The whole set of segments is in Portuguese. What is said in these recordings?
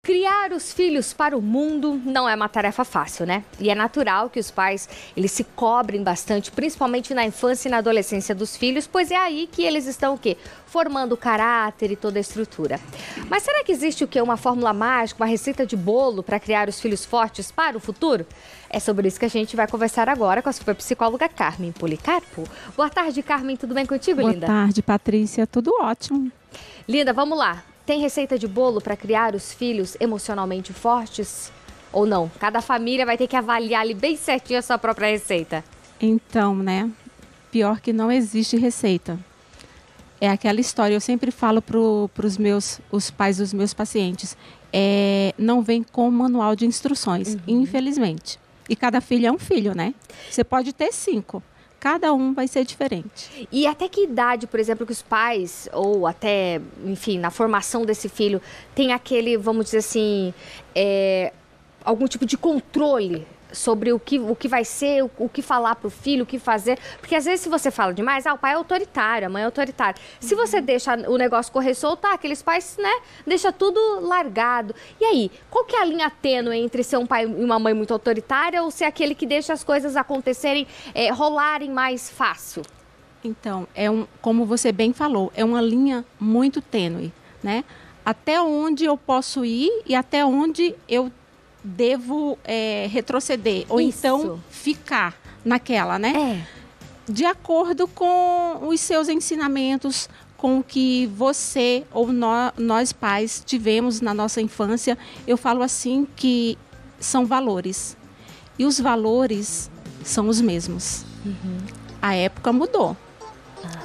Criar os filhos para o mundo não é uma tarefa fácil, né? E é natural que os pais, eles se cobrem bastante, principalmente na infância e na adolescência dos filhos, pois é aí que eles estão o quê? Formando o caráter e toda a estrutura. Mas será que existe o quê? Uma fórmula mágica, uma receita de bolo para criar os filhos fortes para o futuro? É sobre isso que a gente vai conversar agora com a superpsicóloga Carmen Policarpo. Boa tarde, Carmen. Tudo bem contigo, linda? Boa tarde, Patrícia. Tudo ótimo. Linda, vamos lá. Tem receita de bolo para criar os filhos emocionalmente fortes? Ou não? Cada família vai ter que avaliar ali bem certinho a sua própria receita. Então, né? Pior que não existe receita. É aquela história, eu sempre falo para os pais dos meus pacientes. Não vem com manual de instruções, infelizmente. E cada filho é um filho, né? Você pode ter 5. Cada um vai ser diferente. E até que idade, por exemplo, que os pais, ou até, enfim, na formação desse filho, tem aquele, vamos dizer assim, algum tipo de controle sobre o que vai ser, o que falar para o filho, o que fazer? Porque às vezes se você fala demais, o pai é autoritário, a mãe é autoritária. Se você deixa o negócio correr solto, aqueles pais, né, deixa tudo largado. E aí, qual que é a linha tênue entre ser um pai e uma mãe muito autoritária ou ser aquele que deixa as coisas acontecerem, rolarem mais fácil? Então, como você bem falou, é uma linha muito tênue, né? Até onde eu posso ir e até onde eu devo retroceder, ou então ficar naquela, né? De acordo com os seus ensinamentos, com o que você ou nós pais tivemos na nossa infância. Eu falo assim que são valores. E os valores são os mesmos. A época mudou.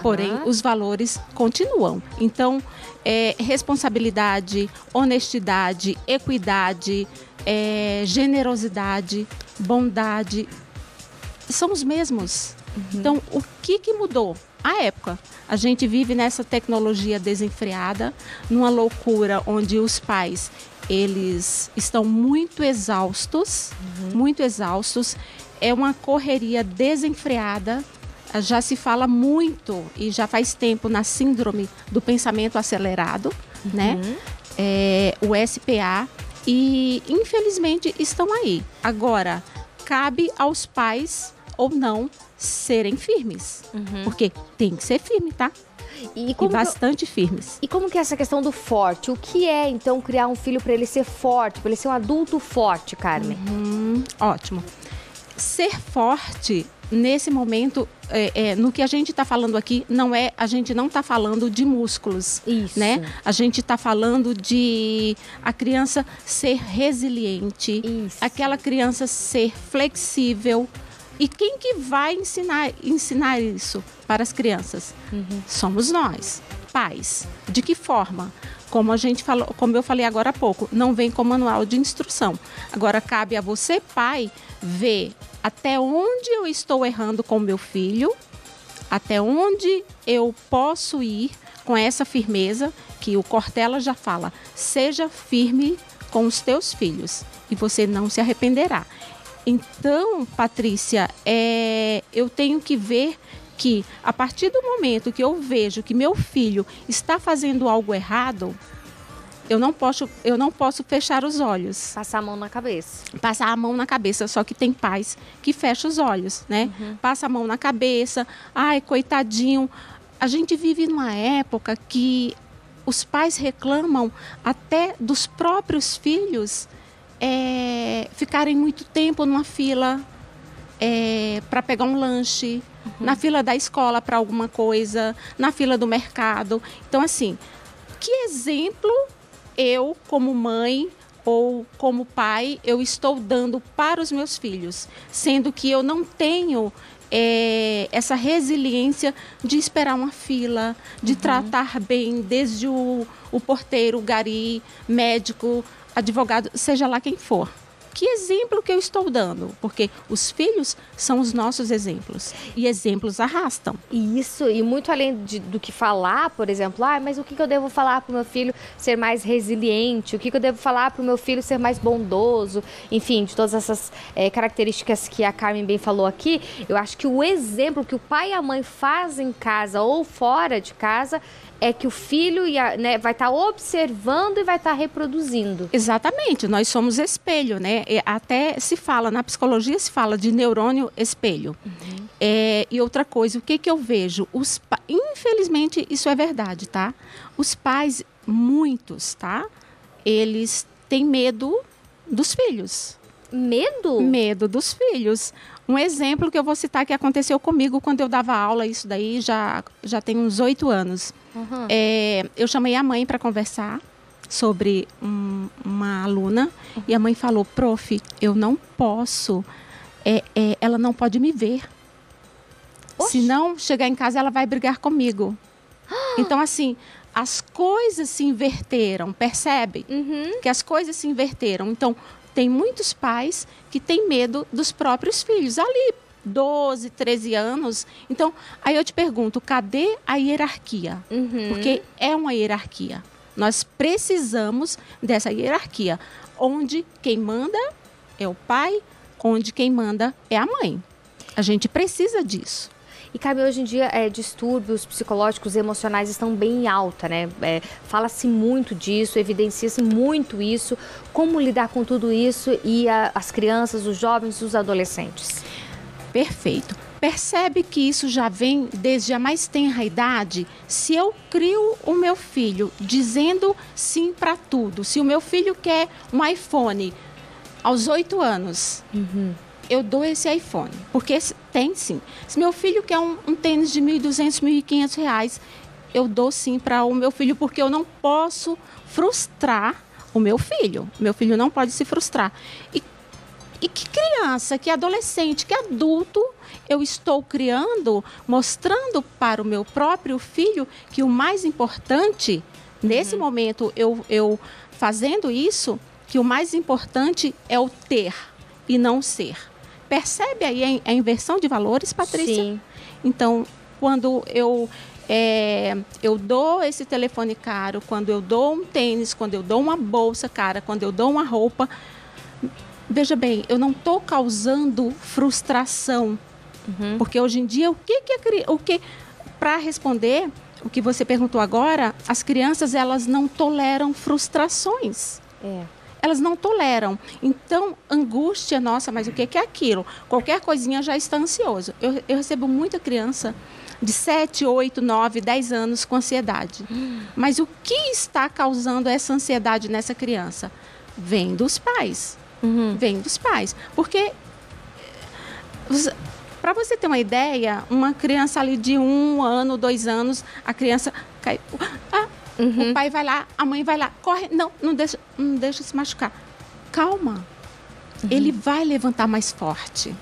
Porém, os valores continuam. Então, responsabilidade, honestidade, equidade, generosidade, bondade, são os mesmos. Então, o que mudou? A época. A gente vive nessa tecnologia desenfreada, numa loucura onde os pais, eles estão muito exaustos, é uma correria desenfreada. Já se fala muito e já faz tempo na síndrome do pensamento acelerado, né? O SPA. E, infelizmente, estão aí. Agora, cabe aos pais ou não serem firmes. Porque tem que ser firme, tá? E bastante firmes. E como que é essa questão do forte? O que é, então, criar um filho para ele ser forte, para ele ser um adulto forte, Carmen? Ótimo. Ser forte, nesse momento, no que a gente está falando aqui, a gente não está falando de músculos, né? A gente está falando de a criança ser resiliente, aquela criança ser flexível. E quem que vai ensinar isso para as crianças? Somos nós, pais. De que forma? Como eu falei agora há pouco, não vem com manual de instrução. Agora cabe a você, pai, ver até onde eu estou errando com meu filho, até onde eu posso ir com essa firmeza, que o Cortella já fala, seja firme com os teus filhos e você não se arrependerá. Então, Patrícia, eu tenho que ver que a partir do momento que eu vejo que meu filho está fazendo algo errado, eu não posso fechar os olhos. Passar a mão na cabeça. Passar a mão na cabeça, só que tem pais que fecham os olhos, né? Passa a mão na cabeça, ai, coitadinho. A gente vive numa época que os pais reclamam até dos próprios filhos ficarem muito tempo numa fila para pegar um lanche, na fila da escola para alguma coisa, na fila do mercado. Então, assim, que exemplo eu, como mãe ou como pai, eu estou dando para os meus filhos, sendo que eu não tenho essa resiliência de esperar uma fila, de tratar bem desde o porteiro, o gari, médico, advogado, seja lá quem for. Que exemplo que eu estou dando? Porque os filhos são os nossos exemplos. E exemplos arrastam. Isso, e muito além do que falar, por exemplo, mas o que eu devo falar para o meu filho ser mais resiliente? O que eu devo falar para o meu filho ser mais bondoso? Enfim, de todas essas características que a Carmen bem falou aqui, eu acho que o exemplo que o pai e a mãe fazem em casa ou fora de casa é que o filho né, vai estar observando e vai estar reproduzindo. Exatamente, nós somos espelho, né? Até se fala, na psicologia se fala de neurônio espelho. E outra coisa, o que eu vejo? Infelizmente, isso é verdade, tá? Os pais, muitos, tá? Eles têm medo dos filhos. Medo? Medo dos filhos. Um exemplo que eu vou citar que aconteceu comigo quando eu dava aula, isso daí já tem uns 8 anos. Eu chamei a mãe para conversar sobre uma aluna e a mãe falou, prof, eu não posso, ela não pode me ver. Oxe. Se não chegar em casa, ela vai brigar comigo. Então, assim, as coisas se inverteram, percebe? Que as coisas se inverteram. Então, tem muitos pais que têm medo dos próprios filhos, ali 12, 13 anos. Então, aí eu te pergunto, cadê a hierarquia? Porque é uma hierarquia. Nós precisamos dessa hierarquia, onde quem manda é o pai, onde quem manda é a mãe. A gente precisa disso. E, Carmen, hoje em dia, distúrbios psicológicos e emocionais estão bem em alta, né? Fala-se muito disso, evidencia-se muito isso. Como lidar com tudo isso e as crianças, os jovens, os adolescentes? Perfeito. Percebe que isso já vem desde a mais tenra idade? Se eu crio o meu filho dizendo sim para tudo, se o meu filho quer um iPhone aos 8 anos... eu dou esse iPhone, porque tem sim. Se meu filho quer um tênis de R$1.200, R$1.500, eu dou sim para o meu filho, porque eu não posso frustrar o meu filho. Meu filho não pode se frustrar. E que criança, que adolescente, que adulto eu estou criando, mostrando para o meu próprio filho que o mais importante, nesse momento, eu fazendo isso, que o mais importante é o ter e não ser. Percebe aí a inversão de valores, Patrícia? Sim. Então, quando eu dou esse telefone caro, quando eu dou um tênis, quando eu dou uma bolsa cara, quando eu dou uma roupa, veja bem, eu não estou causando frustração. Porque hoje em dia, para responder o que você perguntou agora, as crianças, elas não toleram frustrações. Elas não toleram. Então, angústia, nossa, mas o que é aquilo? Qualquer coisinha já está ansioso. Eu recebo muita criança de 7, 8, 9, 10 anos com ansiedade. Mas o que está causando essa ansiedade nessa criança? Vem dos pais. Vem dos pais. Porque, para você ter uma ideia, uma criança ali de 1 ano, 2 anos, a criança cai... O pai vai lá, a mãe vai lá, corre, não deixa se machucar. Calma, ele vai levantar mais forte.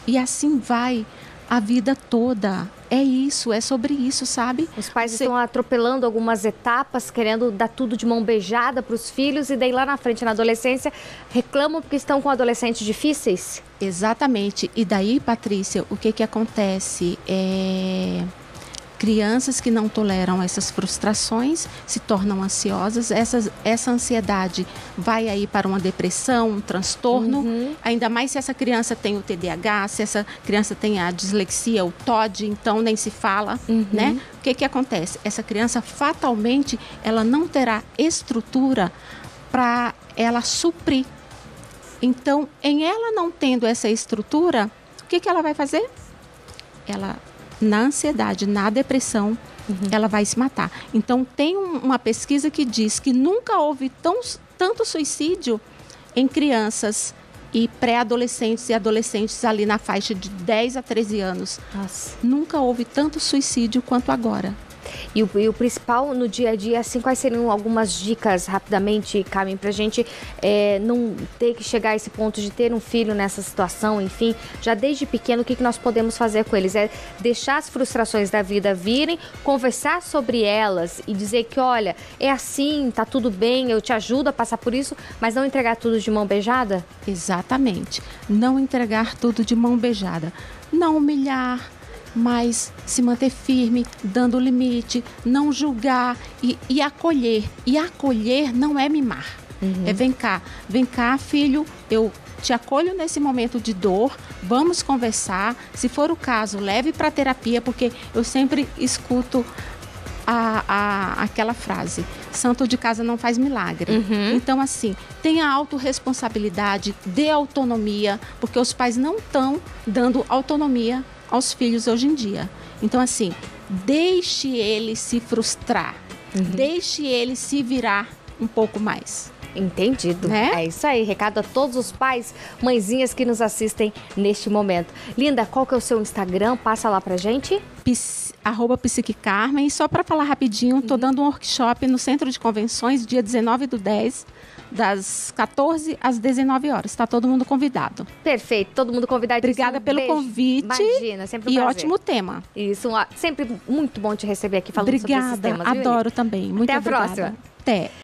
E assim vai a vida toda. É isso, é sobre isso, sabe? Os pais estão atropelando algumas etapas, querendo dar tudo de mão beijada para os filhos e daí lá na frente, na adolescência, reclamam porque estão com adolescentes difíceis? Exatamente. E daí, Patrícia, o que acontece? Crianças que não toleram essas frustrações se tornam ansiosas. Essa ansiedade vai aí para uma depressão, um transtorno. Ainda mais se essa criança tem o TDAH, se essa criança tem a dislexia, o TOD, então nem se fala, né? O que acontece? Essa criança, fatalmente, ela não terá estrutura para ela suprir. Então, em ela não tendo essa estrutura, o que ela vai fazer? Ela... na ansiedade, na depressão, ela vai se matar. Então, tem uma pesquisa que diz que nunca houve tanto suicídio em crianças e pré-adolescentes e adolescentes ali na faixa de 10 a 13 anos. Nossa. Nunca houve tanto suicídio quanto agora. E o principal no dia a dia, assim, quais seriam algumas dicas rapidamente, Carmen, pra gente não ter que chegar a esse ponto de ter um filho nessa situação, enfim, já desde pequeno, o que nós podemos fazer com eles? É deixar as frustrações da vida virem, conversar sobre elas e dizer que, olha, é assim, tá tudo bem, eu te ajudo a passar por isso, mas não entregar tudo de mão beijada? Exatamente. Não entregar tudo de mão beijada. Não humilhar, mas se manter firme, dando limite, não julgar e acolher. E acolher não é mimar. É vem cá, filho, eu te acolho nesse momento de dor, vamos conversar. Se for o caso, leve para terapia, porque eu sempre escuto aquela frase, santo de casa não faz milagre. Então, assim, tenha autorresponsabilidade, dê autonomia, porque os pais não estão dando autonomia aos filhos hoje em dia. Então, assim, deixe ele se frustrar, deixe ele se virar um pouco mais. Entendido. Né? É isso aí. Recado a todos os pais, mãezinhas que nos assistem neste momento. Linda, qual que é o seu Instagram? Passa lá pra gente. @psiquecarmen. E só para falar rapidinho, estou dando um workshop no Centro de Convenções, dia 19/10, das 14 às 19 horas. Está todo mundo convidado. Perfeito, todo mundo convidado. Obrigada pelo convite. Imagina, sempre um e prazer. ótimo tema. Isso, sempre muito bom te receber aqui falando sobre esses temas. Obrigada, adoro também. Muito Até a obrigada. próxima. Até.